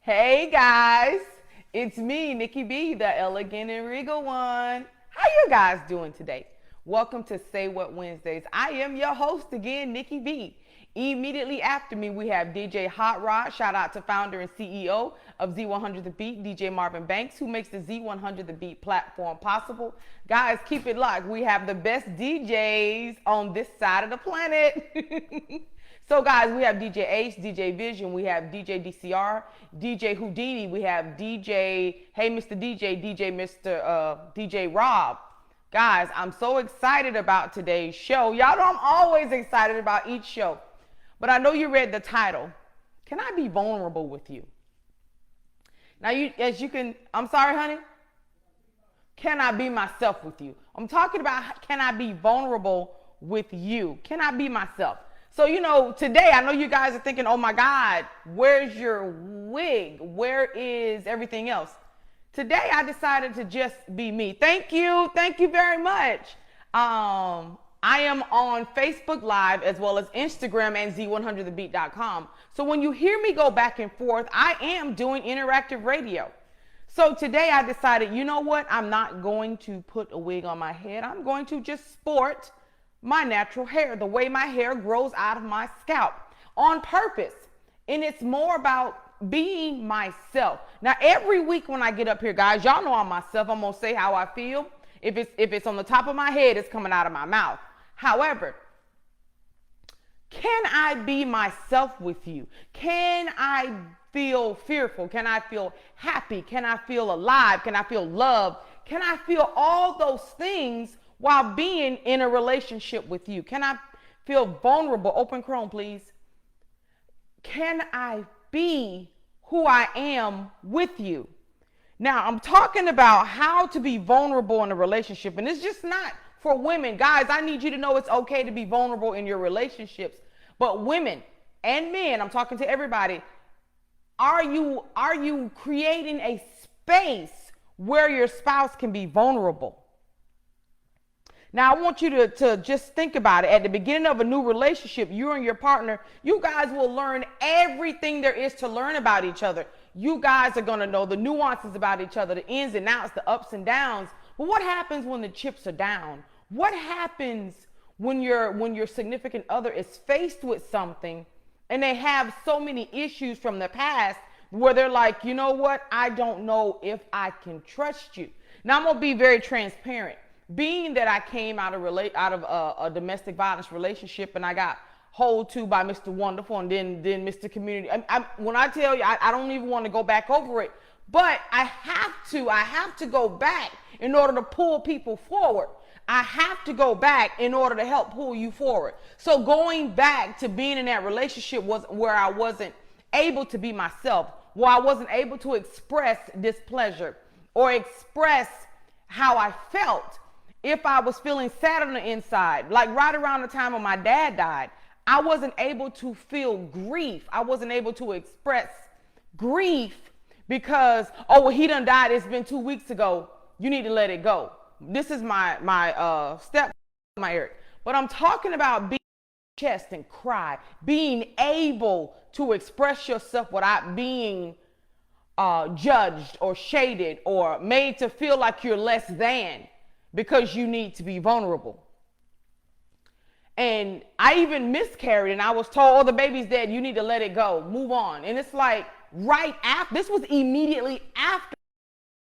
Hey guys, it's me, Nikki B, the elegant and regal one. How you guys doing today? Welcome to Say What Wednesdays. I am your host again, Nikki B. Immediately after me, we have DJ Hot Rod. Shout out to founder and CEO of Z100 The Beat, DJ Marvin Banks, who makes the Z100 The Beat platform possible. Guys, keep it locked. We have the best DJs on this side of the planet. So guys, we have DJ Ace, DJ Vision, we have DJ DCR, DJ Houdini, we have DJ, hey Mr. DJ, DJ Rob. Guys, I'm so excited about today's show. Y'all know I'm always excited about each show. But I know you read the title. Can I be vulnerable with you? Now, I'm sorry, honey? Can I be myself with you? I'm talking about, can I be vulnerable with you? Can I be myself? So, today, I know you guys are thinking, oh my God, where's your wig? Where is everything else? Today, I decided to just be me. Thank you very much. I am on Facebook Live as well as Instagram and Z100thebeat.com. So when you hear me go back and forth, I am doing interactive radio. So today I decided, you know what? I'm not going to put a wig on my head. I'm going to just sport my natural hair, the way my hair grows out of my scalp on purpose. And it's more about being myself. Now, every week when I get up here, guys, y'all know I'm myself. I'm going to say how I feel. If it's on the top of my head, it's coming out of my mouth. However, can I be myself with you? Can I feel fearful? Can I feel happy? Can I feel alive? Can I feel love? Can I feel all those things while being in a relationship with you? Can I feel vulnerable? Open Chrome, please. Can I be who I am with you? Now, I'm talking about how to be vulnerable in a relationship, and it's just not for women. Guys, I need you to know it's okay to be vulnerable in your relationships. But women and men, I'm talking to everybody, are you creating a space where your spouse can be vulnerable? Now, I want you to just think about it. At the beginning of a new relationship, you and your partner, you guys will learn everything there is to learn about each other. You guys are going to know the nuances about each other, the ins and outs, the ups and downs. But what happens when the chips are down? What happens when your significant other is faced with something and they have so many issues from the past where they're like, you know what? I don't know if I can trust you. Now, I'm going to be very transparent. Being that I came out of a domestic violence relationship and I got hold to by Mr. Wonderful and then Mr. Community. When I tell you, I don't even want to go back over it, but I have to go back in order to pull people forward. I have to go back in order to help pull you forward. So going back to being in that relationship was where I wasn't able to be myself, where I wasn't able to express displeasure or express how I felt. If I was feeling sad on the inside, like right around the time when my dad died, I wasn't able to feel grief. I wasn't able to express grief because, oh, well, he done died. It's been 2 weeks ago. You need to let it go. This is my Eric. But I'm talking about being chest and cry, being able to express yourself without being judged or shaded or made to feel like you're less than, because you need to be vulnerable. And I even miscarried and I was told, oh, the baby's dead. You need to let it go. Move on. And it's like right after, this was immediately after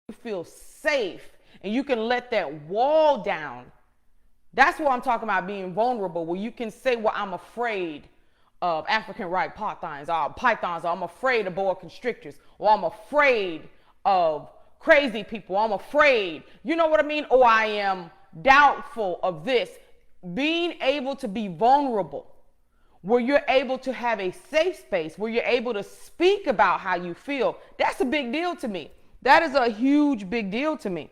you feel safe and you can let that wall down. That's what I'm talking about, being vulnerable, where you can say, well, I'm afraid of African right pythons, or I'm afraid of boa constrictors, or I'm afraid of crazy people. I'm afraid, you know what I mean? Or I am doubtful of this. Being able to be vulnerable, where you're able to have a safe space, where you're able to speak about how you feel, that's a big deal to me. That is a huge, big deal to me.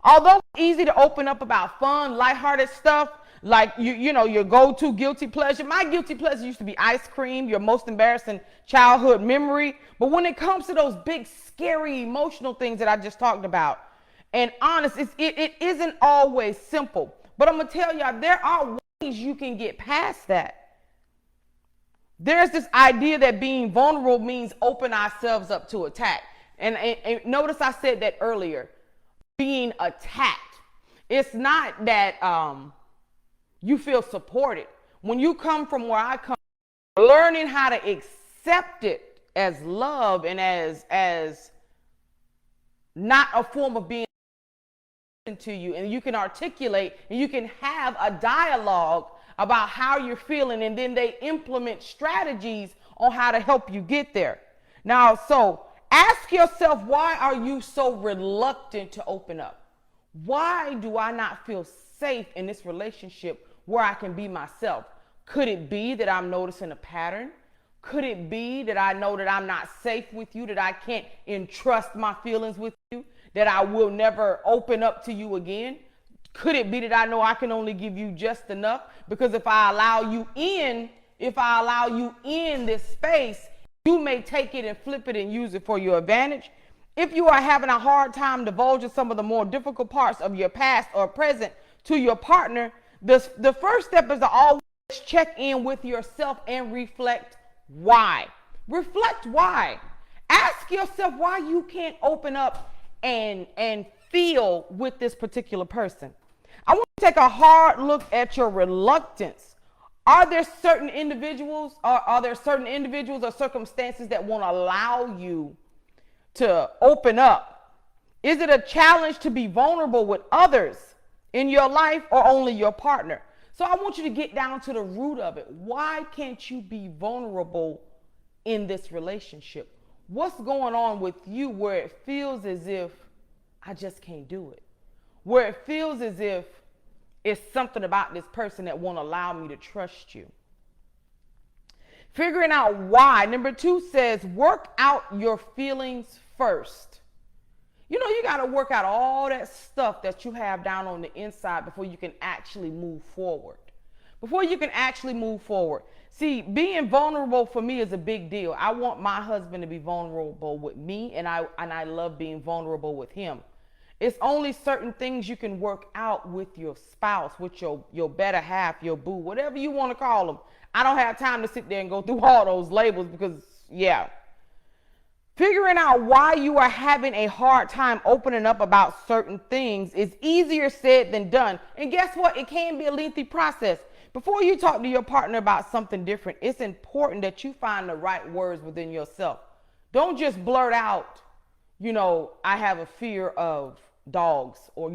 Although it's easy to open up about fun, lighthearted stuff, like your go-to guilty pleasure. My guilty pleasure used to be ice cream, your most embarrassing childhood memory. But when it comes to those big, scary, emotional things that I just talked about, and honest, it isn't always simple. But I'm going to tell y'all, there are ways you can get past that. There's this idea that being vulnerable means open ourselves up to attack. And notice I said that earlier, being attacked. It's not that you feel supported. When you come from where I come, learning how to accept it as love and as not a form of being to you, and you can articulate and you can have a dialogue about how you're feeling, and then they implement strategies on how to help you get there. Now, so ask yourself, why are you so reluctant to open up? Why do I not feel safe in this relationship where I can be myself? Could it be that I'm noticing a pattern? Could it be that I know that I'm not safe with you, that I can't entrust my feelings with you, that I will never open up to you again? Could it be that I know I can only give you just enough? Because if I allow you in this space, you may take it and flip it and use it for your advantage. If you are having a hard time divulging some of the more difficult parts of your past or present to your partner, the first step is to always check in with yourself and reflect why. Reflect why. Ask yourself why you can't open up and feel with this particular person. I want to take a hard look at your reluctance. Are there certain individuals or circumstances that won't allow you to open up? Is it a challenge to be vulnerable with others in your life or only your partner? So I want you to get down to the root of it. Why can't you be vulnerable in this relationship? What's going on with you where it feels as if I just can't do it? Where it feels as if it's something about this person that won't allow me to trust you. Figuring out why. Number 2 says, work out your feelings first. You know, you got to work out all that stuff that you have down on the inside before you can actually move forward. See, being vulnerable for me is a big deal. I want my husband to be vulnerable with me, and I love being vulnerable with him. It's only certain things you can work out with your spouse, with your better half, your boo, whatever you want to call them. I don't have time to sit there and go through all those labels because, yeah. Figuring out why you are having a hard time opening up about certain things is easier said than done. And guess what? It can be a lengthy process. Before you talk to your partner about something different, it's important that you find the right words within yourself. Don't just blurt out, I have a fear of dogs, or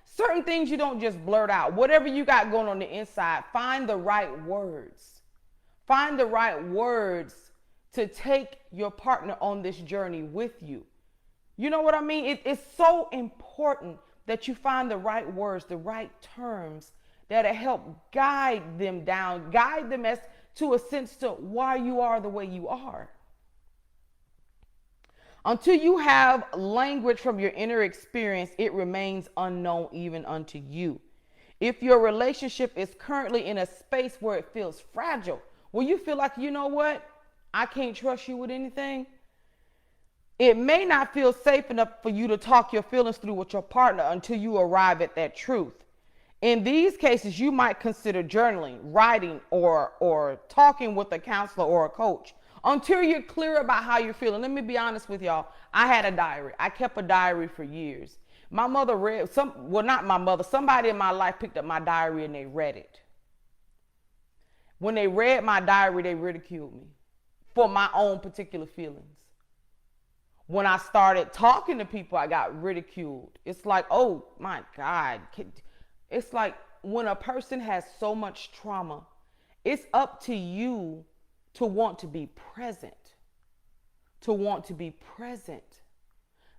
certain things you don't just blurt out. Whatever you got going on the inside, find the right words. Find the right words to take your partner on this journey with you. You know what I mean? It's so important that you find the right words, the right terms that'll help guide them as to a sense to why you are the way you are. Until you have language from your inner experience, it remains unknown even unto you. If your relationship is currently in a space where it feels fragile, where you feel like, you know what, I can't trust you with anything, it may not feel safe enough for you to talk your feelings through with your partner until you arrive at that truth. In these cases, you might consider journaling, writing, or talking with a counselor or a coach until you're clear about how you're feeling. Let me be honest with y'all. I had a diary. I kept a diary for years. My mother somebody in my life picked up my diary and they read it. When they read my diary, they ridiculed me for my own particular feelings. When I started talking to people, I got ridiculed. It's like, oh my God. It's like when a person has so much trauma, it's up to you to want to be present.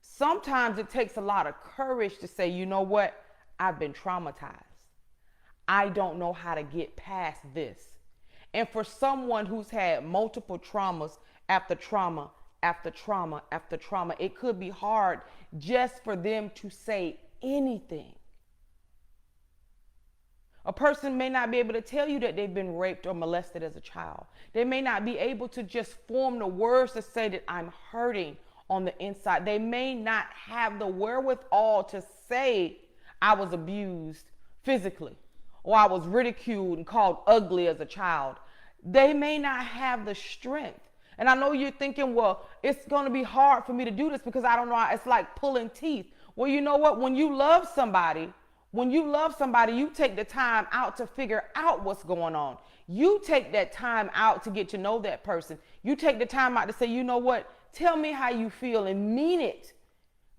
Sometimes it takes a lot of courage to say, you know what? I've been traumatized. I don't know how to get past this. And for someone who's had multiple traumas after trauma, after trauma, after trauma, it could be hard just for them to say anything. A person may not be able to tell you that they've been raped or molested as a child. They may not be able to just form the words to say that I'm hurting on the inside. They may not have the wherewithal to say I was abused physically or I was ridiculed and called ugly as a child. they may not have the strength. And I know you're thinking, well, it's going to be hard for me to do this because I don't know. It's like pulling teeth. Well, you know what? When you love somebody, you take the time out to figure out what's going on. You take that time out to get to know that person. You take the time out to say, you know what? Tell me how you feel and mean it.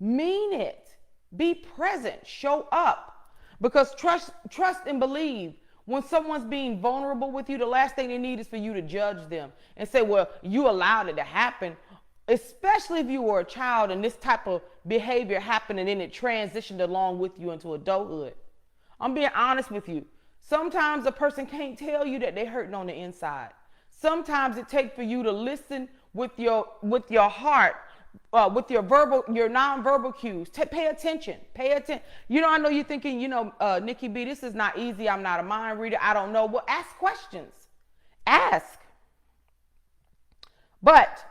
Mean it. Be present. Show up. Because trust and believe. When someone's being vulnerable with you, the last thing they need is for you to judge them and say, well, you allowed it to happen. Especially if you were a child and this type of behavior happened and then it transitioned along with you into adulthood. I'm being honest with you. Sometimes a person can't tell you that they're hurting on the inside. Sometimes it takes for you to listen with your heart, with your nonverbal cues. Pay attention. Pay attention. You know, I know you're thinking, Nikki B, this is not easy. I'm not a mind reader. I don't know. Well, ask questions. Ask. But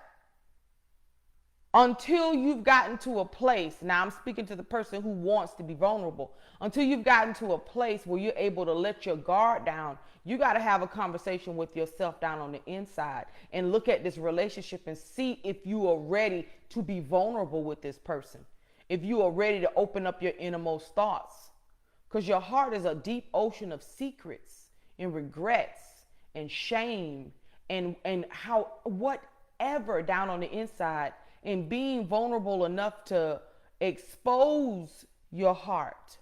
until you've gotten to a place, now I'm speaking to the person who wants to be vulnerable, until you've gotten to a place where you're able to let your guard down, you got to have a conversation with yourself down on the inside and look at this relationship and see if you are ready to be vulnerable with this person. If you are ready to open up your innermost thoughts, because your heart is a deep ocean of secrets and regrets and shame and how whatever down on the inside. And being vulnerable enough to expose your heart,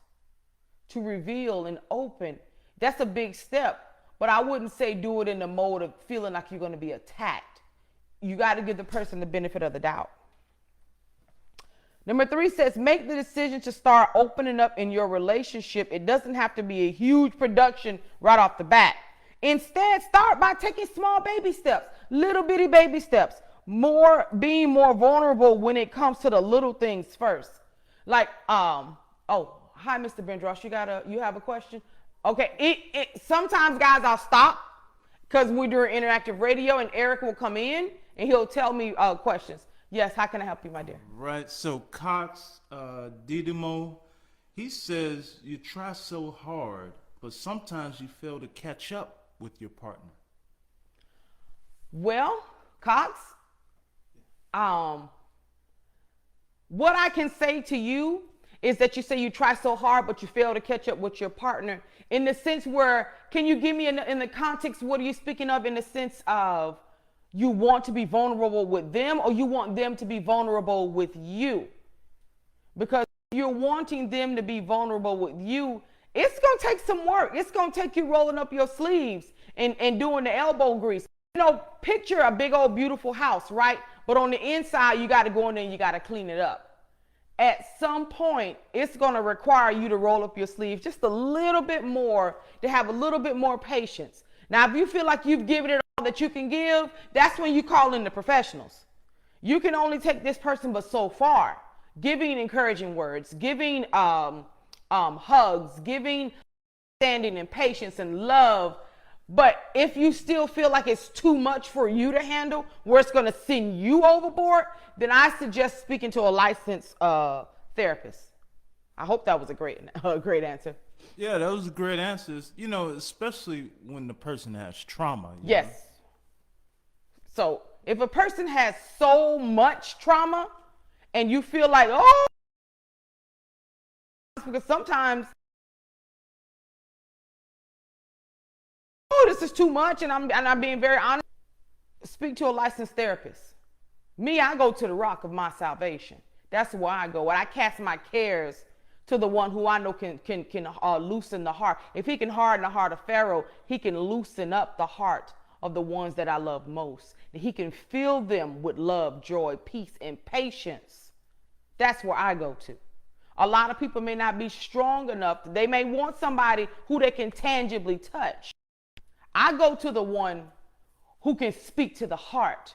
to reveal and open, that's a big step. But I wouldn't say do it in the mode of feeling like you're going to be attacked. You got to give the person the benefit of the doubt. Number 3 says, make the decision to start opening up in your relationship. It doesn't have to be a huge production right off the bat. Instead, start by taking small baby steps, little bitty baby steps. Being more vulnerable when it comes to the little things first. Like, hi, Mr. Bendross, you have a question? Okay, sometimes, guys, I'll stop because we're doing interactive radio and Eric will come in and he'll tell me questions. Yes, how can I help you, my dear? Right, so Cox Didimo, he says you try so hard, but sometimes you fail to catch up with your partner. Well, Cox, what I can say to you is that you say you try so hard, but you fail to catch up with your partner in the sense where, can you give me in the context, what are you speaking of in the sense of you want to be vulnerable with them or you want them to be vulnerable with you? Because if you're wanting them to be vulnerable with you, it's going to take some work. It's going to take you rolling up your sleeves and doing the elbow grease. Picture a big old beautiful house, right? But on the inside, you got to go in there and you got to clean it up. At some point, it's going to require you to roll up your sleeves just a little bit more, to have a little bit more patience. Now, if you feel like you've given it all that you can give, that's when you call in the professionals. You can only take this person but so far. Giving encouraging words, giving hugs, giving understanding and patience and love. But if you still feel like it's too much for you to handle, where it's going to send you overboard, then I suggest speaking to a licensed therapist. I hope that was a great answer. Yeah, that was a great answer. Especially when the person has trauma. Yes. So if a person has so much trauma and you feel like, because sometimes, this is too much, and I'm being very honest. Speak to a licensed therapist. Me, I go to the rock of my salvation. That's where I go. When I cast my cares to the one who I know can loosen the heart. If he can harden the heart of Pharaoh, he can loosen up the heart of the ones that I love most. And he can fill them with love, joy, peace, and patience. That's where I go to. A lot of people may not be strong enough. They may want somebody who they can tangibly touch. I go to the one who can speak to the heart,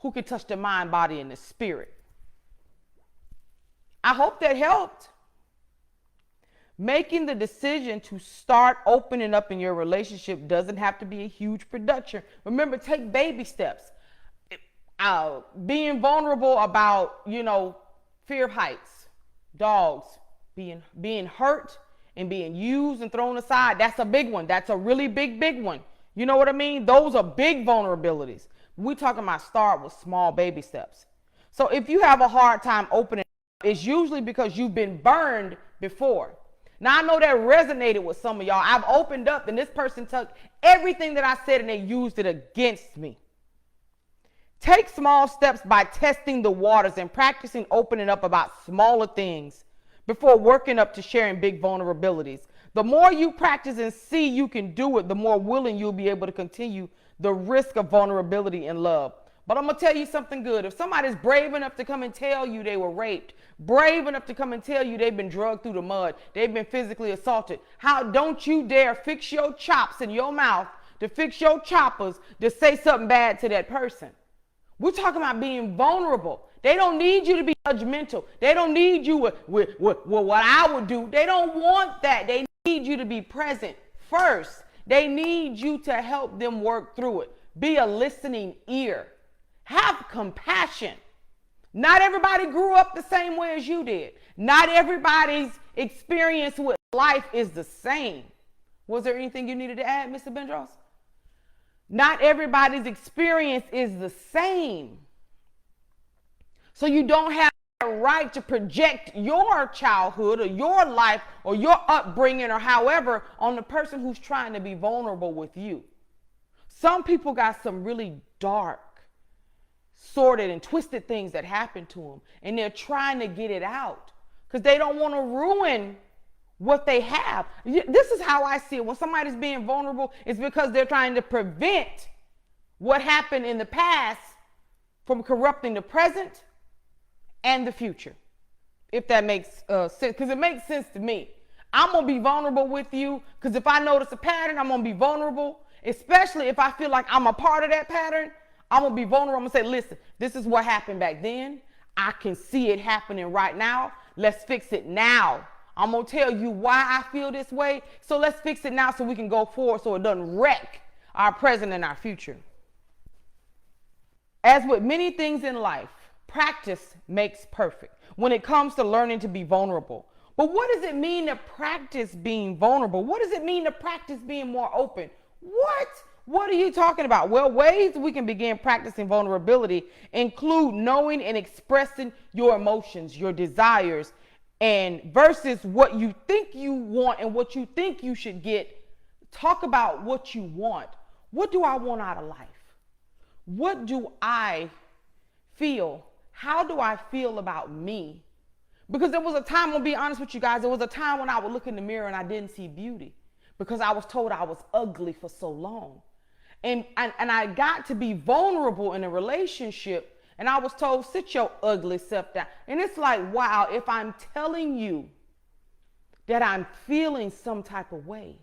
who can touch the mind, body, and the spirit. I hope that helped. Making the decision to start opening up in your relationship doesn't have to be a huge production. Remember, take baby steps. Being vulnerable about, fear of heights, dogs, being hurt and being used and thrown aside. That's a big one. That's a really big one. You know what I mean? Those are big vulnerabilities. We're talking about start with small baby steps. So if you have a hard time opening up, it's usually because you've been burned before. Now, I know that resonated with some of y'all. I've opened up and this person took everything that I said and they used it against me. Take small steps by testing the waters and practicing opening up about smaller things before working up to sharing big vulnerabilities. The more you practice and see you can do it, the more willing you'll be able to continue the risk of vulnerability in love. But I'm going to tell you something good. If somebody's brave enough to come and tell you they were raped, brave enough to come and tell you they've been drugged through the mud, they've been physically assaulted, how don't you dare fix your chops in your mouth to fix your choppers to say something bad to that person. We're talking about being vulnerable. They don't need you to be judgmental. They don't need you with what I would do. They don't want that. They need you to be present first. They need you to help them work through it. Be a listening ear. Have compassion. Not everybody grew up the same way as you did. Not everybody's experience with life is the same. Was there anything you needed to add, Mr. Bendros? Not everybody's experience is the same. So you don't have the right to project your childhood or your life or your upbringing or however on the person who's trying to be vulnerable with you. Some people got some really dark, sordid and twisted things that happened to them, and they're trying to get it out because they don't want to ruin what they have. This is how I see it. When somebody's being vulnerable, it's because they're trying to prevent what happened in the past from corrupting the present and the future. If that makes sense, because it makes sense to me. I'm going to be vulnerable with you because if I notice a pattern, I'm going to be vulnerable, especially if I feel like I'm a part of that pattern. I'm going to be vulnerable. I'm going to say, listen, this is what happened back then. I can see it happening right now. Let's fix it now. I'm going to tell you why I feel this way. So let's fix it now so we can go forward so it doesn't wreck our present and our future. As with many things in life, practice makes perfect when it comes to learning to be vulnerable. But what does it mean to practice being vulnerable? What does it mean to practice being more open? What are you talking about? Well, ways we can begin practicing vulnerability include knowing and expressing your emotions, your desires, and versus what you think you want and what you think you should get. Talk about what you want. What do I want out of life? What do I feel? How do I feel about me? Because there was a time, I'm gonna be honest with you guys, there was a time when I would look in the mirror and I didn't see beauty because I was told I was ugly for so long. And I got to be vulnerable in a relationship and I was told, sit your ugly self down. And it's like, wow, if I'm telling you that I'm feeling some type of way,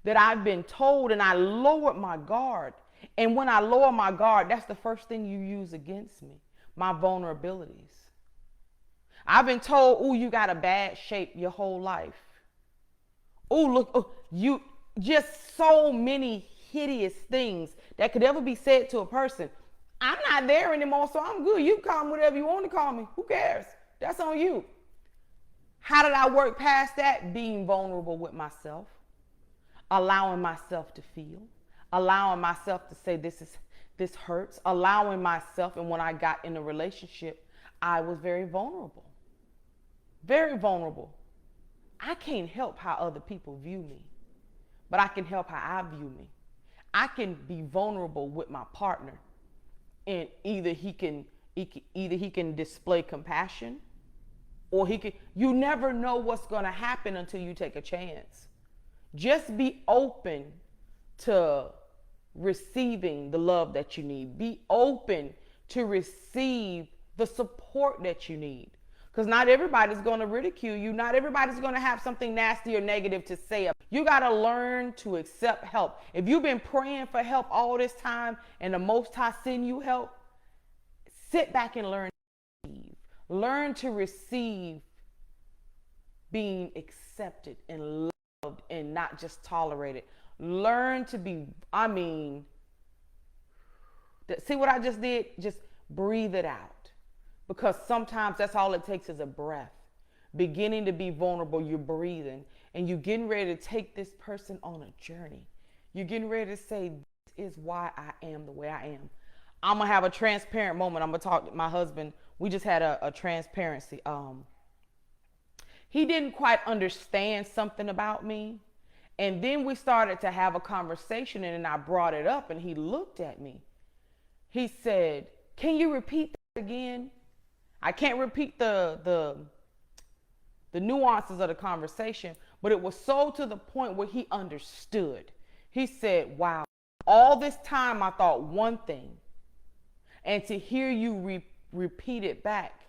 that I've been told, and I lowered my guard. And when I lower my guard, that's the first thing you use against me, my vulnerabilities. I've been told, oh, you got a bad shape your whole life. Oh, look, oh, you just so many hideous things that could ever be said to a person. I'm not there anymore, so I'm good. You can call me whatever you want to call me. Who cares? That's on you. How did I work past that? Being vulnerable with myself, allowing myself to feel, allowing myself to say this hurts, allowing myself. And when I got in a relationship, I was very vulnerable. Very vulnerable. I can't help how other people view me, but I can help how I view me. I can be vulnerable with my partner, and either he can display compassion, or you never know what's going to happen until you take a chance. Just be open to receiving the love that you need. Be open to receive the support that you need. Because not everybody's going to ridicule you. Not everybody's going to have something nasty or negative to say. You got to learn to accept help. If you've been praying for help all this time and the Most High send you help, sit back and learn to receive. Learn to receive being accepted and loved and not just tolerated. Learn to be, see what I just did? Just breathe it out. Because sometimes that's all it takes is a breath. Beginning to be vulnerable, you're breathing, and you're getting ready to take this person on a journey. You're getting ready to say, this is why I am the way I am. I'm going to have a transparent moment. I'm going to talk to my husband. We just had a transparency. He didn't quite understand something about me. And then we started to have a conversation, and then I brought it up, and he looked at me. He said, can you repeat that again? I can't repeat the nuances of the conversation, but it was so to the point where he understood. He said, wow, all this time I thought one thing, and to hear you repeat it back,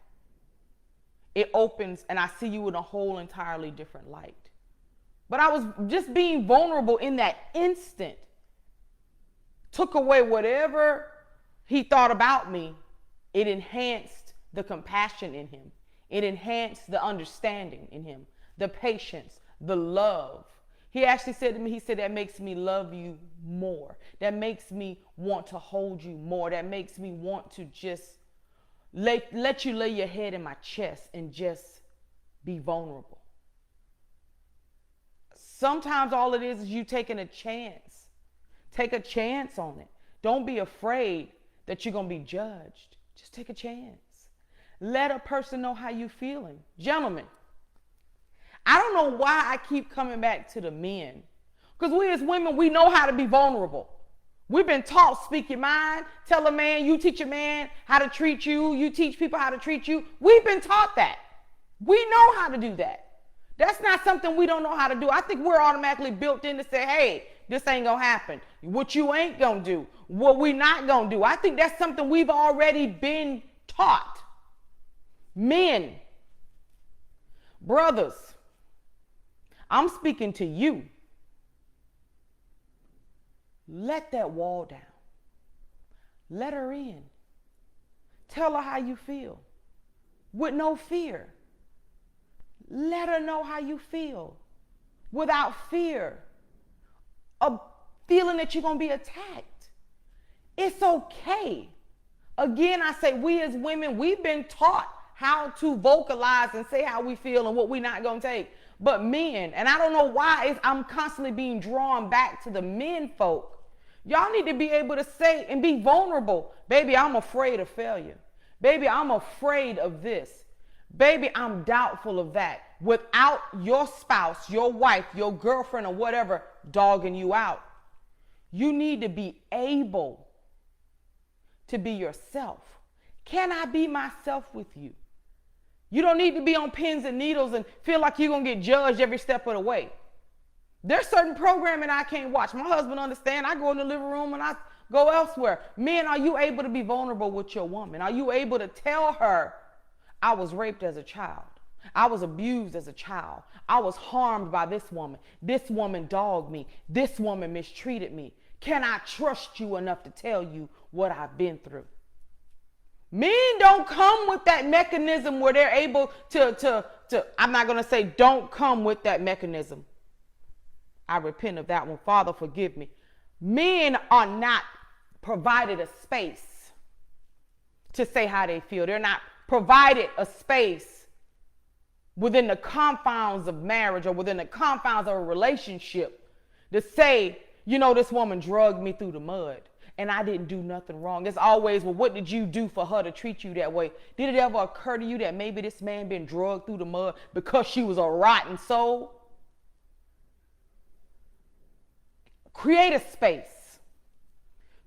it opens, and I see you in a whole entirely different light. But I was just being vulnerable in that instant. Took away whatever he thought about me. It enhanced the compassion in him. It enhanced the understanding in him, the patience, the love. He actually said to me, he said, that makes me love you more. That makes me want to hold you more. That makes me want to just let you lay your head in my chest and just be vulnerable. Sometimes all it is you taking a chance. Take a chance on it. Don't be afraid that you're going to be judged. Just take a chance. Let a person know how you're feeling. Gentlemen, I don't know why I keep coming back to the men. Because we as women, we know how to be vulnerable. We've been taught, speak your mind, tell a man, you teach a man how to treat you, you teach people how to treat you. We've been taught that. We know how to do that. That's not something we don't know how to do. I think we're automatically built in to say, hey, this ain't gonna happen. What you ain't gonna do, what we not gonna do. I think that's something we've already been taught. Men, brothers, I'm speaking to you. Let that wall down. Let her in. Tell her how you feel with no fear. Let her know how you feel without fear of feeling that you're going to be attacked. It's okay. Again, I say we as women, we've been taught how to vocalize and say how we feel and what we're not going to take. But men, and I don't know why I'm constantly being drawn back to the men folk. Y'all need to be able to say and be vulnerable. Baby, I'm afraid of failure. Baby, I'm afraid of this. Baby, I'm doubtful of that. Without your spouse, your wife, your girlfriend, or whatever dogging you out. You need to be able to be yourself. Can I be myself with you? You don't need to be on pins and needles and feel like you're going to get judged every step of the way. There's certain programming I can't watch. My husband understands. I go in the living room and I go elsewhere. Men, are you able to be vulnerable with your woman? Are you able to tell her, I was raped as a child. I was abused as a child. I was harmed by this woman. This woman dogged me. This woman mistreated me. Can I trust you enough to tell you what I've been through? Men don't come with that mechanism where they're able to I'm not going to say don't come with that mechanism. I repent of that one. Father, forgive me. Men are not provided a space to say how they feel. They're not provided a space within the confines of marriage or within the confines of a relationship to say, you know, this woman drugged me through the mud and I didn't do nothing wrong. It's always, well, what did you do for her to treat you that way? Did it ever occur to you that maybe this man been drugged through the mud because she was a rotten soul? Create a space.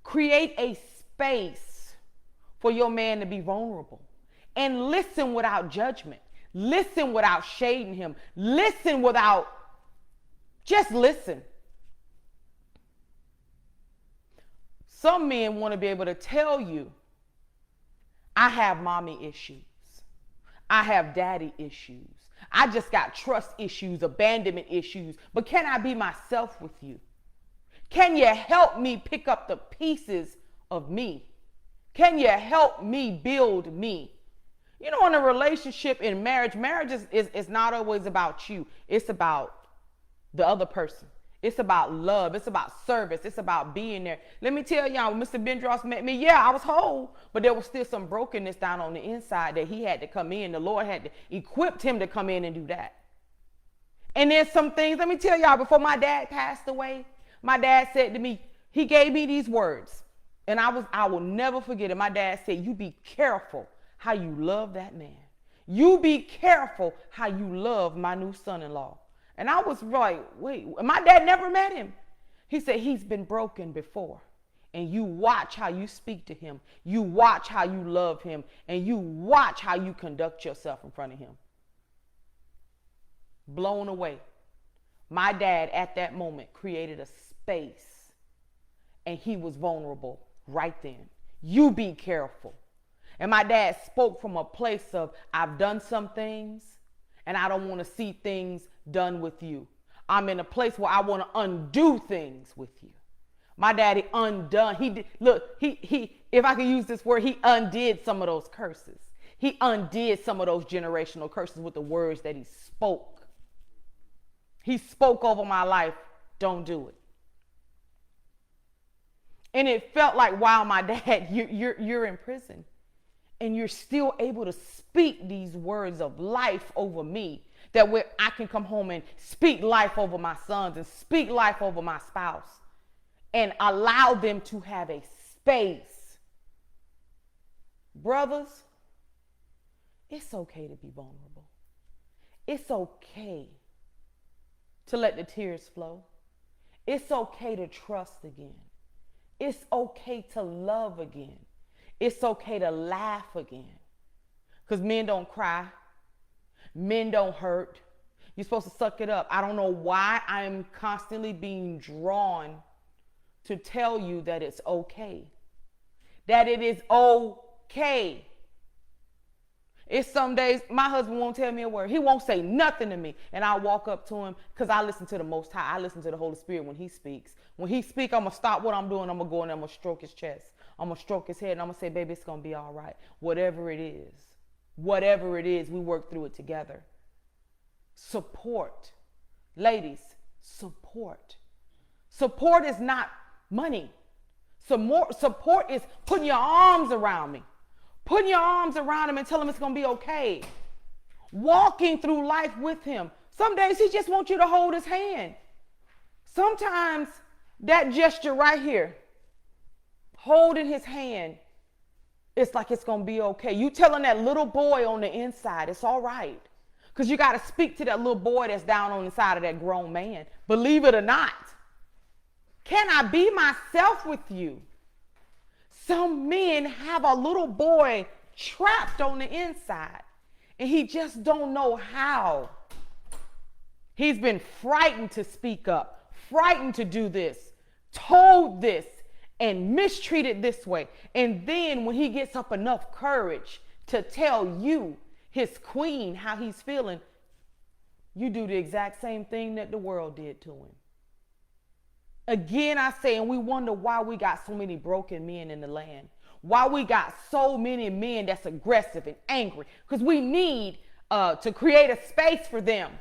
Create a space for your man to be vulnerable. And listen without judgment. Listen without shading him. Listen without, just listen. Some men want to be able to tell you, I have mommy issues. I have daddy issues. I just got trust issues, abandonment issues. But can I be myself with you? Can you help me pick up the pieces of me? Can you help me build me? You know, in a relationship, in marriage is not always about you. It's about the other person. It's about love. It's about service. It's about being there. Let me tell y'all, when Mr. Bendross met me, yeah, I was whole, but there was still some brokenness down on the inside that he had to come in. The Lord had to equip him to come in and do that. And there's some things, let me tell y'all, before my dad passed away, My dad said to me, he gave me these words, and I will never forget it. My dad said, you be careful how you love that man. You be careful how you love my new son-in-law. And I was like, wait, my dad never met him. He said, he's been broken before. And you watch how you speak to him. You watch how you love him. And you watch how you conduct yourself in front of him. Blown away. My dad at that moment created a space. And he was vulnerable right then. You be careful. And my dad spoke from a place of, I've done some things and I don't want to see things done with you. I'm in a place where I want to undo things with you. My daddy undone. He did, look, he, if I could use this word, he undid some of those curses. He undid some of those generational curses with the words that he spoke. He spoke over my life, don't do it. And it felt like, wow, my dad, you're in prison. And you're still able to speak these words of life over me, that where I can come home and speak life over my sons and speak life over my spouse and allow them to have a space. Brothers, it's okay to be vulnerable. It's okay to let the tears flow. It's okay to trust again. It's okay to love again. It's okay to laugh again. Because men don't cry. Men don't hurt. You're supposed to suck it up. I don't know why I am constantly being drawn to tell you that it's okay. That it is okay. It's some days my husband won't tell me a word. He won't say nothing to me. And I'll walk up to him because I listen to the Most High. I listen to the Holy Spirit when he speaks. When he speaks, I'm going to stop what I'm doing. I'm going to go in there, I'm going to stroke his chest. I'm going to stroke his head and I'm going to say, baby, it's going to be all right. Whatever it is, we work through it together. Support. Ladies, support. Support is not money. Support is putting your arms around me. Putting your arms around him and tell him it's going to be okay. Walking through life with him. Some days he just wants you to hold his hand. Sometimes that gesture right here, holding his hand, it's like it's going to be okay. You telling that little boy on the inside, it's all right. Because you got to speak to that little boy that's down on the side of that grown man. Believe it or not. Can I be myself with you? Some men have a little boy trapped on the inside and he just don't know how. He's been frightened to speak up, frightened to do this, told this, and mistreated this way. And then when he gets up enough courage to tell you, his queen, how he's feeling, you do the exact same thing that the world did to him. Again, I say, and we wonder why we got so many broken men in the land. Why we got so many men that's aggressive and angry. Because we need to create a space for them.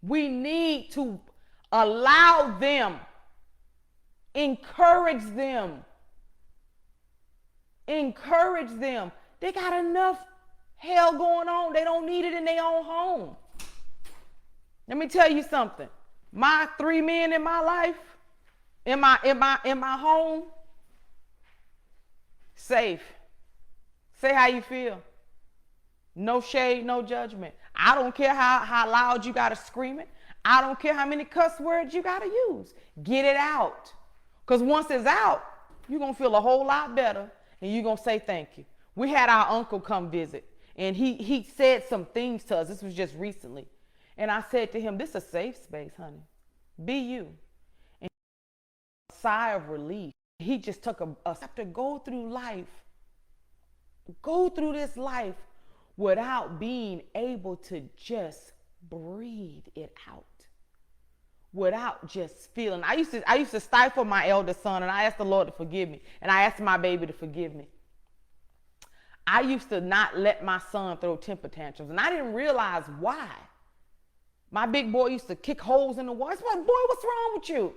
We need to allow them, encourage them. Encourage them. They got enough hell going on. They don't need it in their own home. Let me tell you something. My 3 men in my life, in my home, safe. Say how you feel. No shade, no judgment. I don't care how loud you got to scream it. I don't care how many cuss words you got to use. Get it out. Because once it's out, you're going to feel a whole lot better and you're going to say thank you. We had our uncle come visit and he said some things to us. This was just recently. And I said to him, this is a safe space, honey. Be you. And a sigh of relief. He just took a step to go through life. Go through this life without being able to just breathe it out. Without just feeling. I used to stifle my eldest son and I asked the Lord to forgive me. And I asked my baby to forgive me. I used to not let my son throw temper tantrums. And I didn't realize why. My big boy used to kick holes in the wall. I said, boy, what's wrong with you?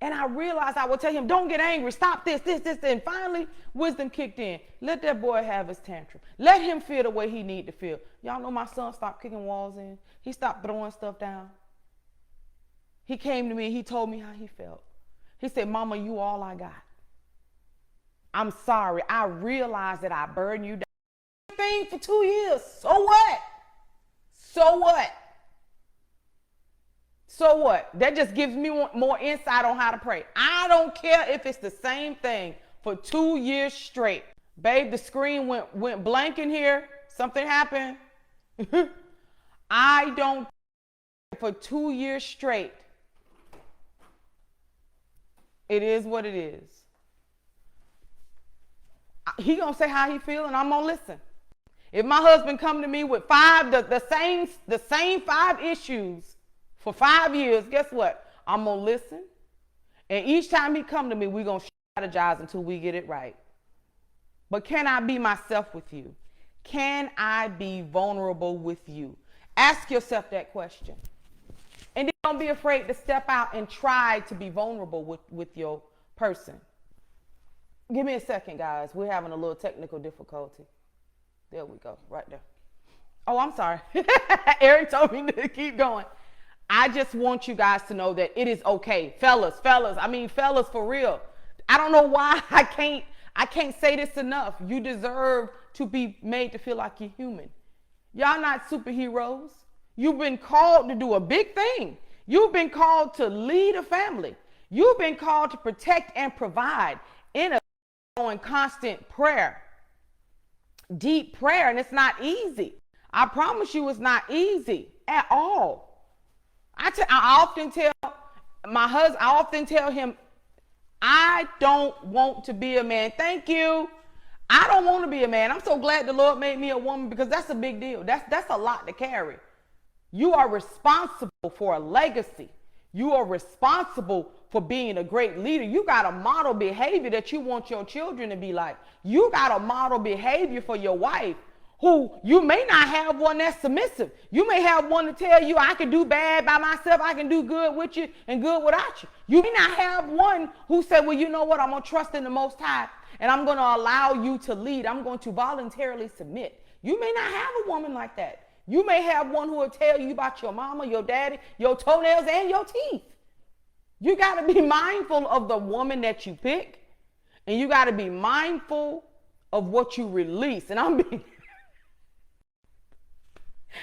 And I realized I would tell him, don't get angry. Stop this. And finally, wisdom kicked in. Let that boy have his tantrum. Let him feel the way he need to feel. Y'all know my son stopped kicking walls in. He stopped throwing stuff down. He came to me, he told me how he felt. He said, Mama, you all I got. I'm sorry. I realized that I burned you down. Thing for 2 years. So what? So what? So what? That just gives me more insight on how to pray. I don't care if it's the same thing for 2 years straight. Babe, the screen went blank in here. Something happened. I don't care for 2 years straight. It is what it is. He gonna say how he feel, and I'm gonna listen. If my husband come to me with the same 5 issues for 5 years, guess what? I'm gonna listen, and each time he come to me, we gonna strategize until we get it right. But can I be myself with you? Can I be vulnerable with you? Ask yourself that question. And then don't be afraid to step out and try to be vulnerable with your person. Give me a second, guys. We're having a little technical difficulty. There we go, right there. Oh, I'm sorry. Eric told me to keep going. I just want you guys to know that it is okay. Fellas, for real. I don't know why I can't say this enough. You deserve to be made to feel like you're human. Y'all not superheroes. You've been called to do a big thing. You've been called to lead a family. You've been called to protect and provide in constant prayer, deep prayer, and it's not easy. I promise you it's not easy at all. I often tell my husband, I often tell him, I don't want to be a man. Thank you. I don't want to be a man. I'm so glad the Lord made me a woman, because that's a big deal. That's a lot to carry. You are responsible for a legacy. You are responsible for being a great leader. You got a model behavior that you want your children to be like. You got a model behavior for your wife, who you may not have one that's submissive. You may have one to tell you, I can do bad by myself, I can do good with you and good without you. You may not have one who said, well, you know what, I'm going to trust in the Most High and I'm going to allow you to lead. I'm going to voluntarily submit. You may not have a woman like that. You may have one who will tell you about your mama, your daddy, your toenails, and your teeth. You got to be mindful of the woman that you pick, and you got to be mindful of what you release. And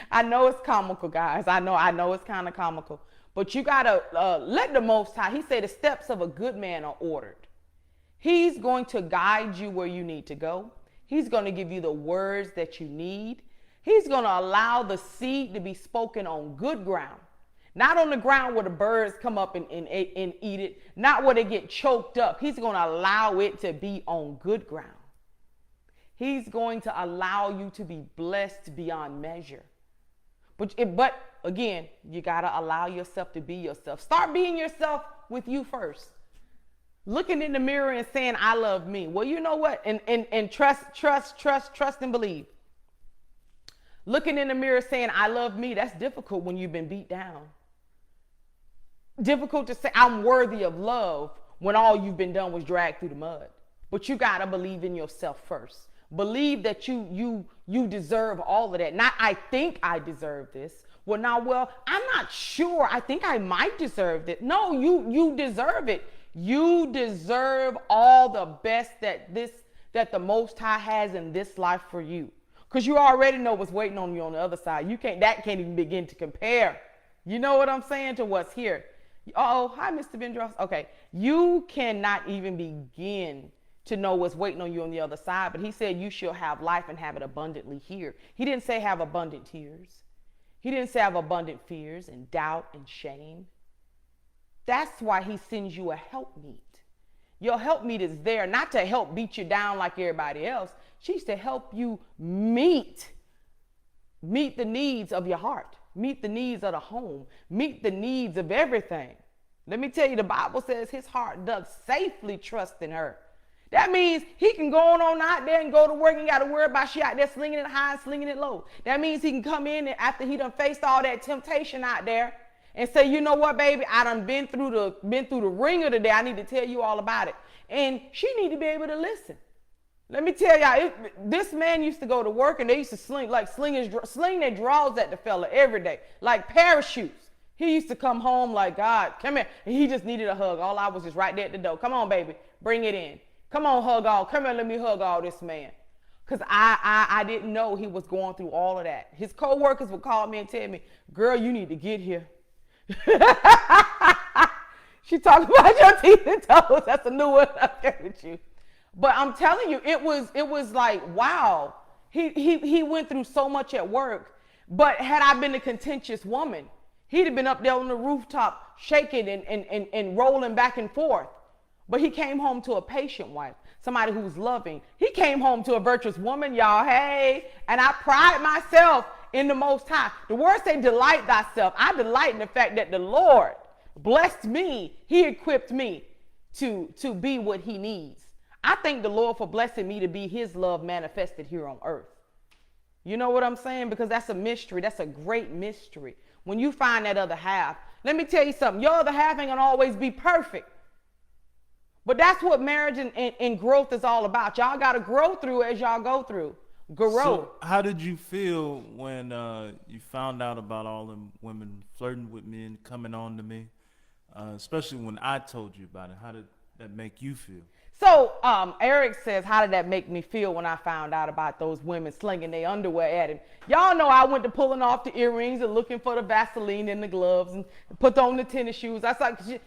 I know it's comical, guys. I know it's kind of comical, but you got to let the Most High. He said the steps of a good man are ordered. He's going to guide you where you need to go. He's going to give you the words that you need. He's going to allow the seed to be spoken on good ground. Not on the ground where the birds come up and eat it. Not where they get choked up. He's going to allow it to be on good ground. He's going to allow you to be blessed beyond measure. But again, you got to allow yourself to be yourself. Start being yourself with you first. Looking in the mirror and saying, I love me. Well, you know what? And trust and believe. Looking in the mirror saying, I love me, that's difficult when you've been beat down. Difficult to say, I'm worthy of love, when all you've been done was dragged through the mud. But you got to believe in yourself first. Believe that you deserve all of that. Not, I think I deserve this. I'm not sure. I think I might deserve it. No, you deserve it. You deserve all the best that the Most High has in this life for you. Because you already know what's waiting on you on the other side. That can't even begin to compare. You know what I'm saying, to what's here. Oh, hi, Mr. Vendros. Okay. You cannot even begin to know what's waiting on you on the other side. But he said you shall have life and have it abundantly here. He didn't say have abundant tears. He didn't say have abundant fears and doubt and shame. That's why he sends you a helpmeet. Your helpmeet is there not to help beat you down like everybody else. She's to help you meet the needs of your heart, meet the needs of the home, meet the needs of everything. Let me tell you, the Bible says his heart does safely trust in her. That means he can go on out there and go to work and got to worry about she out there slinging it high and slinging it low. That means he can come in and after he done faced all that temptation out there and say, you know what, baby, I done been through the ringer today. I need to tell you all about it. And she need to be able to listen. Let me tell y'all, this man used to go to work and they used to sling their drawers at the fella every day, like parachutes. He used to come home like, God, come here. And he just needed a hug. All I was just right there at the door. Come on, baby. Bring it in. Come on, hug all. Come here, let me hug all this man. Because I didn't know he was going through all of that. His co-workers would call me and tell me, girl, you need to get here. She talking about your teeth and toes. That's a new one. Okay with you. But I'm telling you, it was like, wow. He went through so much at work. But had I been a contentious woman, he'd have been up there on the rooftop shaking and rolling back and forth. But he came home to a patient wife, somebody who was loving. He came home to a virtuous woman, y'all. Hey, and I pride myself in the Most High. The word say, delight thyself. I delight in the fact that the Lord blessed me. He equipped me to be what he needs. I thank the Lord for blessing me to be his love manifested here on earth. You know what I'm saying? Because that's a mystery. That's a great mystery. When you find that other half, let me tell you something. Your other half ain't gonna always be perfect. But that's what marriage and growth is all about. Y'all got to grow through as y'all go through. Grow. So how did you feel when you found out about all them women flirting with me and coming on to me? Especially when I told you about it. How did that make you feel? So Eric says, how did that make me feel when I found out about those women slinging their underwear at him? Y'all know I went to pulling off the earrings and looking for the Vaseline and the gloves and put on the tennis shoes. I was like,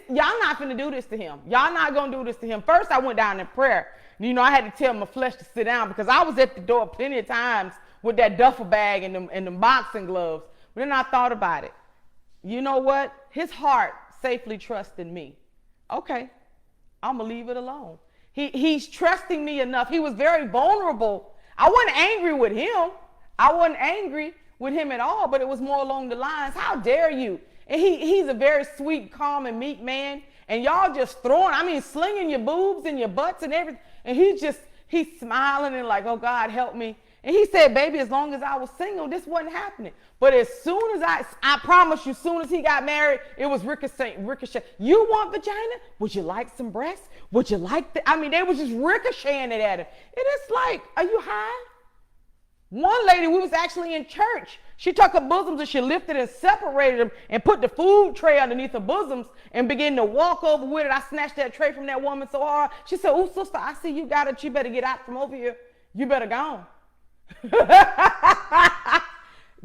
y'all not finna do this to him. Y'all not gonna do this to him. First, I went down in prayer. You know, I had to tell my flesh to sit down because I was at the door plenty of times with that duffel bag and them boxing gloves. But then I thought about it. You know what? His heart safely trusted me. Okay, I'm gonna leave it alone. He's trusting me enough. He was very vulnerable. I wasn't angry with him. I wasn't angry with him at all, but it was more along the lines, how dare you? And he's a very sweet, calm, and meek man. And y'all just slinging your boobs and your butts and everything. And he's smiling and like, oh, God, help me. And he said, baby, as long as I was single, this wasn't happening. But as soon as I promise you, as soon as he got married, it was ricochet. You want vagina? Would you like some breasts? Would you like that? They was just ricocheting it at him. And it's like, are you high? One lady, we was actually in church. She took her bosoms and she lifted and separated them and put the food tray underneath her bosoms and began to walk over with it. I snatched that tray from that woman so hard. She said, oh, sister, I see you got it. You better get out from over here. You better go on.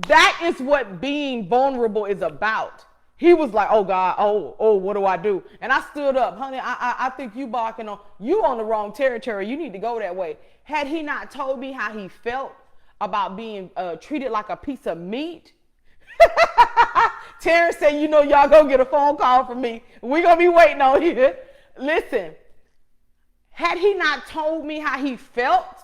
That is what being vulnerable is about. He was like, oh, God, oh, what do I do? And I stood up. Honey, I think you on the wrong territory. You need to go that way. Had he not told me how he felt about being treated like a piece of meat. Terrence said, you know, y'all gonna get a phone call from me. We're gonna be waiting on you. Listen, had he not told me how he felt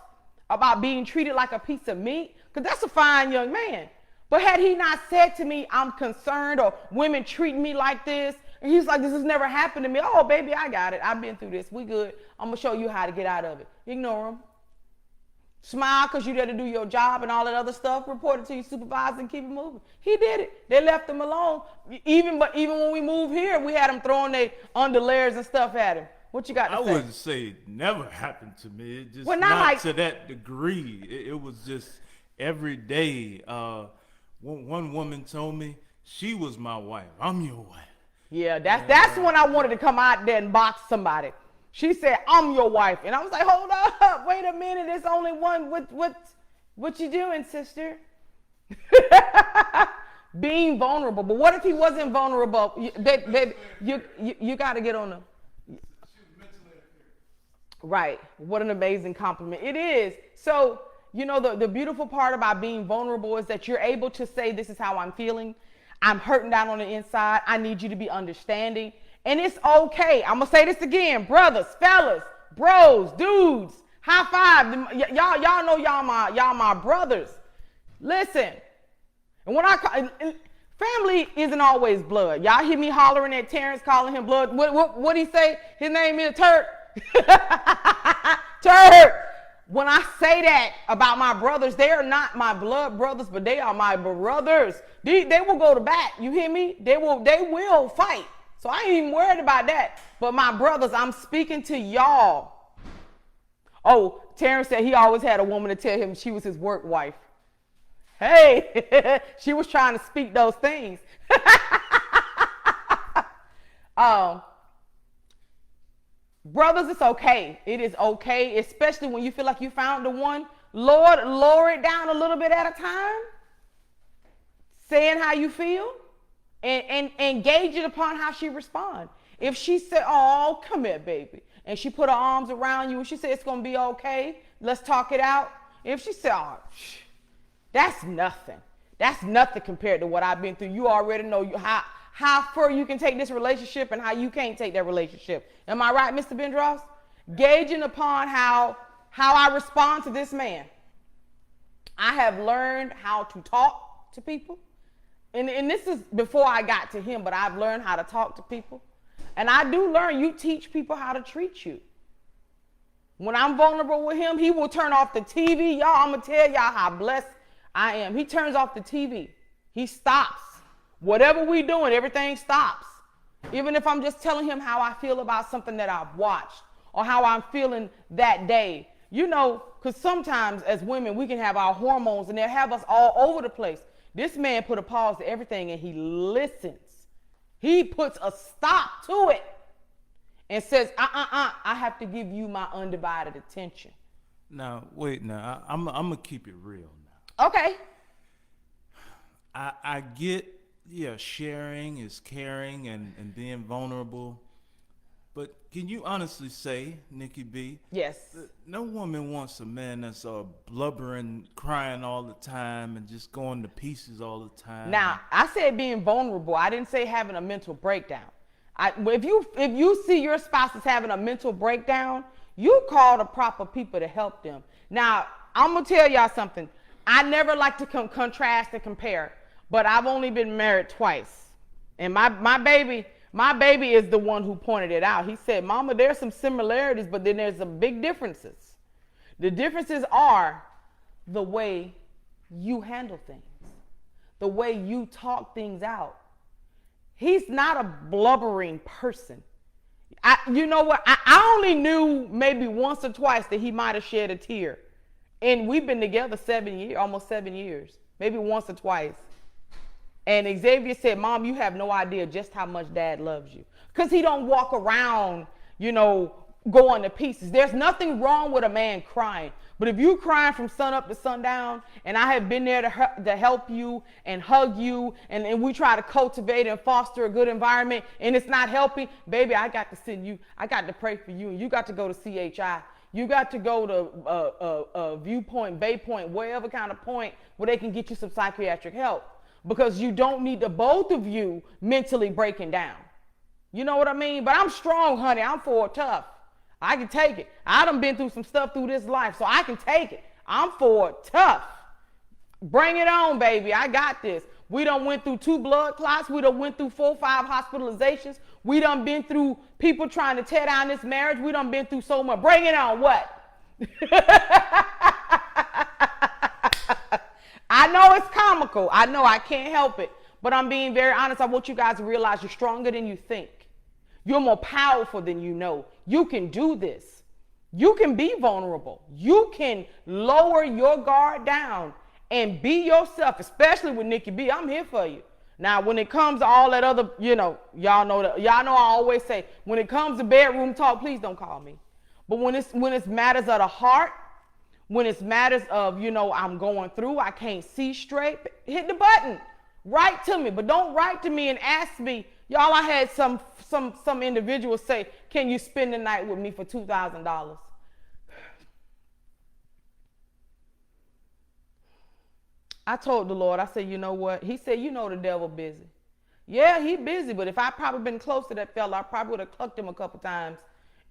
about being treated like a piece of meat, because that's a fine young man. But had he not said to me, I'm concerned, or women treating me like this, and he's like, this has never happened to me. Oh, baby, I got it. I've been through this. We good. I'm gonna show you how to get out of it. Ignore him. Smile because you there to do your job and all that other stuff. Report it to your supervisor and keep it moving. He did it. They left him alone. Even when we moved here, we had him throwing their underlayers and stuff at him. What you got to say? I wouldn't say it never happened to me. It just well, not like, to that degree. It was just every day. One woman told me she was my wife. I'm your wife. Yeah, that's when I wanted to come out there and box somebody. She said, I'm your wife. And I was like, hold up, wait a minute. There's only one. What you doing, sister? Being vulnerable. But what if he wasn't vulnerable? Baby, you got to get on the... Right. What an amazing compliment. It is. So, you know, the beautiful part about being vulnerable is that you're able to say, this is how I'm feeling. I'm hurting down on the inside. I need you to be understanding. And it's okay. I'm going to say this again. Brothers, fellas, bros, dudes, high five. Y'all know y'all my brothers. Listen. And when family isn't always blood. Y'all hear me hollering at Terrence, calling him blood. What he say? His name is Turk. Turk. When I say that about my brothers, they are not my blood brothers, but they are my brothers. They will go to bat. You hear me? They will fight. So I ain't even worried about that. But my brothers, I'm speaking to y'all. Oh, Terrence said he always had a woman to tell him she was his work wife. Hey, she was trying to speak those things. Um, Brothers, it's okay. It is okay, especially when you feel like you found the one. Lord, lower it down a little bit at a time. Saying how you feel and gauge it upon how she responds. If she said, oh, come here, baby, and she put her arms around you and she said it's going to be okay, let's talk it out. If she said, oh, that's nothing. That's nothing compared to what I've been through. You already know how far you can take this relationship and how you can't take that relationship. Am I right, Mr. Bendross? Gauging upon how I respond to this man. I have learned how to talk to people. And this is before I got to him, but I've learned how to talk to people. And I do learn, you teach people how to treat you. When I'm vulnerable with him, he will turn off the TV. Y'all, I'm going to tell y'all how blessed I am. He turns off the TV. He stops. Whatever we doing, everything stops. Even if I'm just telling him how I feel about something that I've watched or how I'm feeling that day. You know, because sometimes as women, we can have our hormones and they'll have us all over the place. This man put a pause to everything and he listens. He puts a stop to it and says, I have to give you my undivided attention. Now, wait, now, I'm going to keep it real now. Okay. I get, sharing is caring and being vulnerable. But can you honestly say, Nikki B? Yes. No woman wants a man that's blubbering, crying all the time, and just going to pieces all the time. Now, I said being vulnerable. I didn't say having a mental breakdown. If you see your spouse is having a mental breakdown, you call the proper people to help them. Now, I'm going to tell y'all something. I never like to contrast and compare, but I've only been married twice. And my baby is the one who pointed it out. He said, Mama, there's some similarities, but then there's some big differences. The differences are the way you handle things, the way you talk things out. He's not a blubbering person. You know what? I only knew maybe once or twice that he might have shed a tear. And we've been together almost 7 years, maybe once or twice. And Xavier said, Mom, you have no idea just how much Dad loves you. Because he don't walk around, going to pieces. There's nothing wrong with a man crying. But if you crying from sun up to sundown, and I have been there to help you and hug you, and we try to cultivate and foster a good environment, and it's not helping, baby, I got to send you, I got to pray for you, and you got to go to CHI. You got to go to Viewpoint, Bay Point, wherever kind of point where they can get you some psychiatric help. Because you don't need the both of you mentally breaking down. You know what I mean? But I'm strong, honey. I'm tough. I can take it. I done been through some stuff through this life, so I can take it. I'm tough. Bring it on, baby. I got this. We done went through 2 blood clots. We done went through 4 or 5 hospitalizations. We done been through people trying to tear down this marriage. We done been through so much. Bring it on. What? I know it's comical. I know I can't help it. But I'm being very honest. I want you guys to realize you're stronger than you think. You're more powerful than you know. You can do this. You can be vulnerable. You can lower your guard down and be yourself, especially with Nikki B. I'm here for you. Now, when it comes to all that other, y'all know I always say, when it comes to bedroom talk, please don't call me. But when it's matters of the heart, when it's matters of, I'm going through, I can't see straight, hit the button. Write to me, but don't write to me and ask me. Y'all, I had some individuals say, can you spend the night with me for $2,000? I told the Lord, I said, you know what? He said, the devil busy. Yeah, he busy, but if I probably been close to that fella, I probably would have clucked him a couple times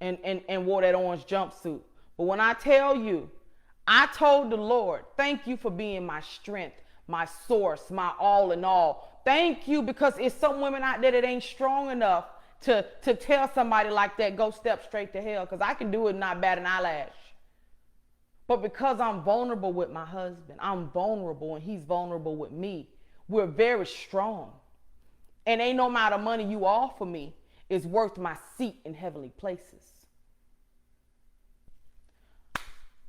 and wore that orange jumpsuit. But when I tell you, I told the Lord, thank you for being my strength, my source, my all in all. Thank you, because it's some women out there that ain't strong enough to tell somebody like that, go step straight to hell, because I can do it and not bat an eyelash. But because I'm vulnerable with my husband, I'm vulnerable and he's vulnerable with me, we're very strong. And ain't no amount of money you offer me is worth my seat in heavenly places.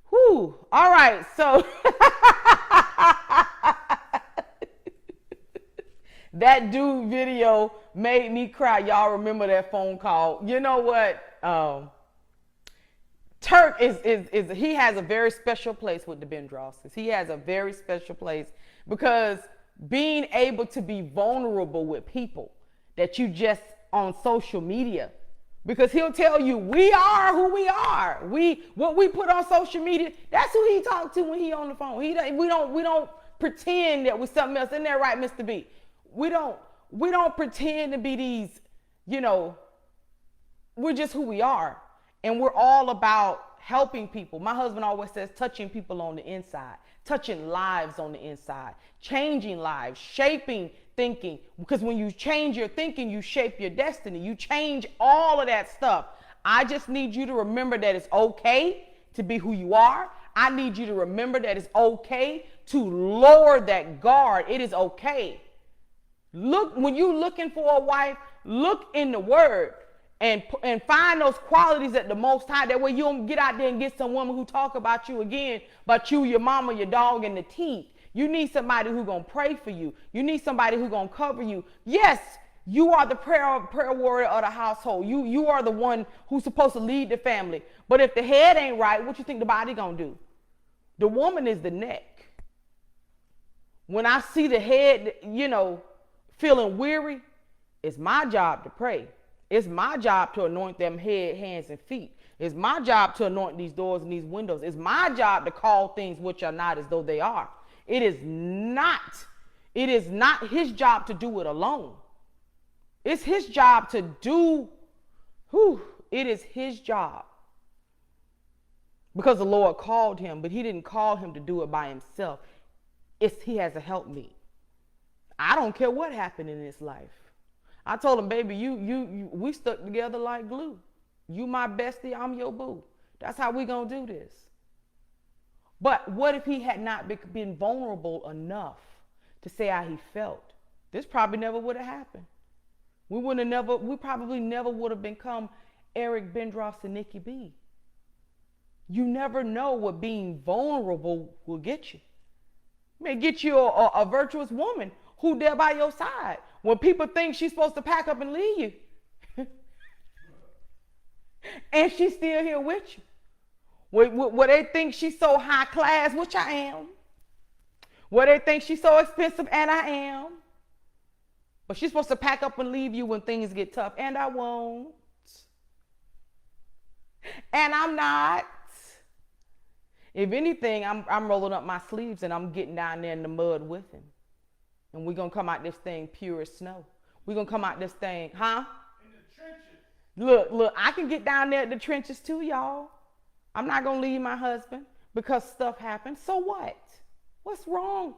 Whew. All right, so that dude video made me cry. Y'all remember that phone call? You know what? Turk he has a very special place with the Bendrosses. He has a very special place because being able to be vulnerable with people that you just on social media, because he'll tell you we are who we are. What we put on social media, that's who he talked to when he on the phone. We don't pretend that we're something else. Isn't that right, Mr. B? We don't pretend to be these, we're just who we are. And we're all about helping people. My husband always says touching people on the inside, touching lives on the inside, changing lives, shaping thinking. Because when you change your thinking, you shape your destiny. You change all of that stuff. I just need you to remember that it's okay to be who you are. I need you to remember that it's okay to lower that guard. It is okay. Look, when you're looking for a wife, look in the word and find those qualities at the Most High. That way you don't get out there and get some woman who talk about you again, about you, your mama, your dog, and the teeth. You need somebody who's going to pray for you. You need somebody who's going to cover you. Yes, you are the prayer warrior of the household. You are the one who's supposed to lead the family. But if the head ain't right, what you think the body going to do? The woman is the neck. When I see the head, feeling weary, it's my job to pray. It's my job to anoint them head, hands, and feet. It's my job to anoint these doors and these windows. It's my job to call things which are not as though they are. It is not his job to do it alone. It's his job to do, it is his job. Because the Lord called him, but he didn't call him to do it by himself. He has a helpmeet. I don't care what happened in this life. I told him, baby, we stuck together like glue. You my bestie, I'm your boo. That's how we gonna do this. But what if he had not been vulnerable enough to say how he felt? This probably never would have happened. We probably never would have become Eric Bendross and Nikki B. You never know what being vulnerable will get you. It may get you a virtuous woman who there by your side. When people think she's supposed to pack up and leave you. And she's still here with you. Where they think she's so high class, which I am. Where they think she's so expensive, and I am. But she's supposed to pack up and leave you when things get tough, and I won't. And I'm not. If anything, I'm rolling up my sleeves and I'm getting down there in the mud with him. And we're going to come out this thing pure as snow. We're going to come out this thing, In the trenches. Look, I can get down there at the trenches too, y'all. I'm not going to leave my husband because stuff happens. So what? What's wrong?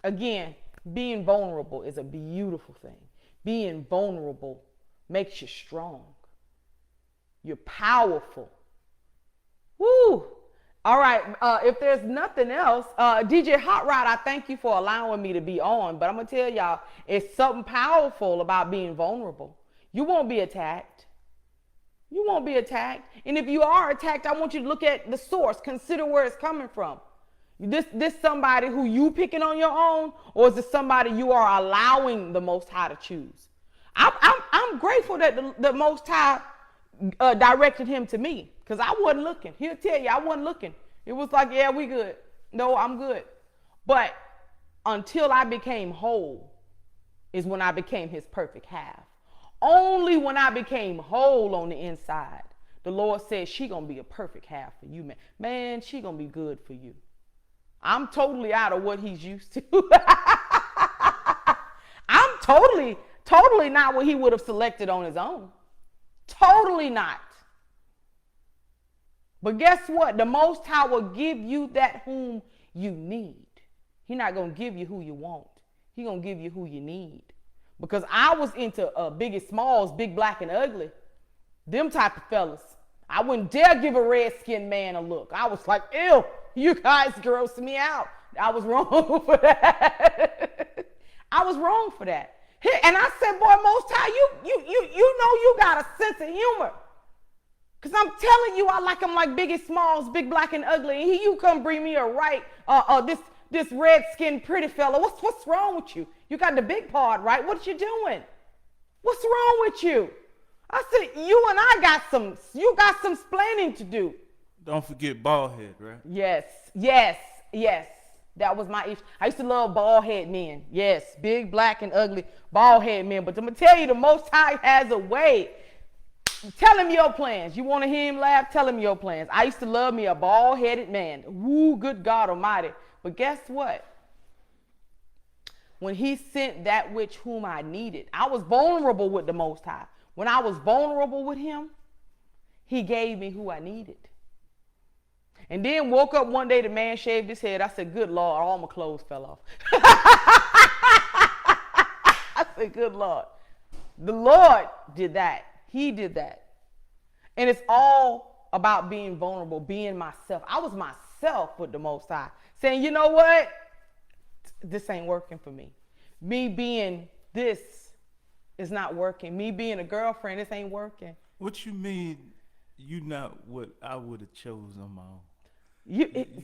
Again, being vulnerable is a beautiful thing. Being vulnerable makes you strong. You're powerful. Woo! All right, if there's nothing else, DJ Hot Rod, I thank you for allowing me to be on, but I'm going to tell y'all, it's something powerful about being vulnerable. You won't be attacked. You won't be attacked. And if you are attacked, I want you to look at the source. Consider where it's coming from. This somebody who you picking on your own, or is this somebody you are allowing the Most High to choose? I'm grateful that the Most High directed him to me, because I wasn't looking. He'll tell you I wasn't looking. It was like, yeah, we good. No, I'm good. But until I became whole is when I became his perfect half. Only when I became whole on the inside, the Lord said she gonna be a perfect half for you, man. Man, she gonna be good for you. I'm totally out of what he's used to. I'm totally not what he would have selected on his own. Totally not. But guess what? The Most High will give you that whom you need. He's not going to give you who you want. He's going to give you who you need. Because I was into Biggie Smalls, Big Black and Ugly. Them type of fellas. I wouldn't dare give a red-skinned man a look. I was like, ew, you guys gross me out. I was wrong for that. I was wrong for that. And I said, boy, Most High, you know you got a sense of humor. Because I'm telling you, I like him like Biggie Smalls, Big Black and Ugly. And you come bring me this red-skinned pretty fella. What's wrong with you? You got the big part, right? What you doing? What's wrong with you? I said, you got some splaining to do. Don't forget bald head, right? Yes. That was my issue. I used to love bald head men. Yes, big, black, and ugly bald head men. But I'm going to tell you, the Most High has a way. Tell him your plans. You want to hear him laugh? Tell him your plans. I used to love me a bald-headed man. Woo, good God Almighty. But guess what? When he sent that which whom I needed, I was vulnerable with the Most High. When I was vulnerable with him, he gave me who I needed. And then woke up one day, the man shaved his head. I said, good Lord, all my clothes fell off. I said, good Lord. The Lord did that. He did that. And it's all about being vulnerable, being myself. I was myself with the Most High, saying, you know what? This ain't working for me. Me being this is not working. Me being a girlfriend, this ain't working. What you mean you not what I would have chose on my own?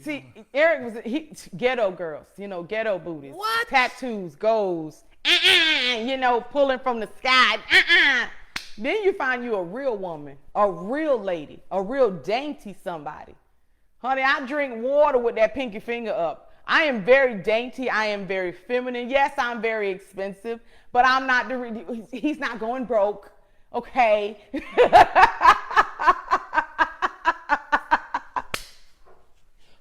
See, Eric was ghetto girls, ghetto booties. What? Tattoos, goals, pulling from the sky. Then you find you a real woman, a real lady, a real dainty somebody. Honey, I drink water with that pinky finger up. I am very dainty. I am very feminine. Yes, I'm very expensive, but I'm not he's not going broke. Okay.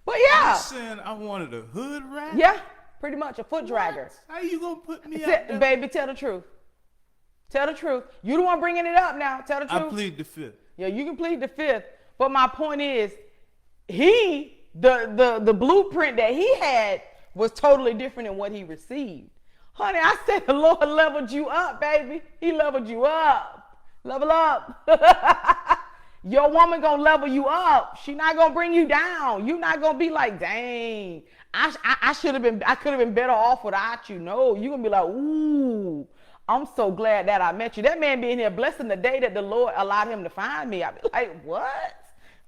But yeah. You saying I wanted a hood rat? Yeah, pretty much a foot dragger. How you gonna put me out there? Baby, tell the truth. Tell the truth. You the one bringing it up now. Tell the truth. I plead the fifth. Yeah, you can plead the fifth. But my point is, the blueprint that he had was totally different than what he received. Honey, I said the Lord leveled you up, baby. He leveled you up. Level up. Your woman gonna level you up. She not gonna bring you down. You not gonna be like, dang, I could have been better off without you. No, you gonna be like, ooh, I'm so glad that I met you. That man being here blessing the day that the Lord allowed him to find me. I'd be like, what?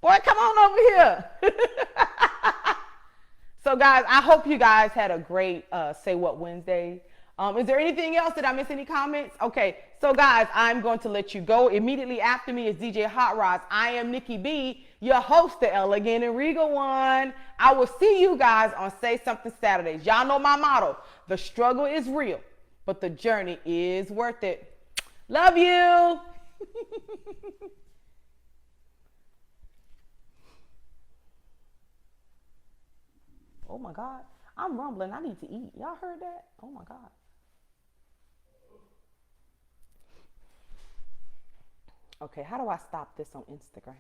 Boy, come on over here. So guys, I hope you guys had a great Say What Wednesday. Is there anything else? Did I miss any comments? Okay, so guys, I'm going to let you go. Immediately after me is DJ Hot Rods. I am Nikki B, your host, the elegant and regal one. I will see you guys on Say Something Saturdays. Y'all know my motto. The struggle is real, but the journey is worth it. Love you. Oh my God, I'm rumbling. I need to eat. Y'all heard that? Oh my God. Okay, how do I stop this on Instagram?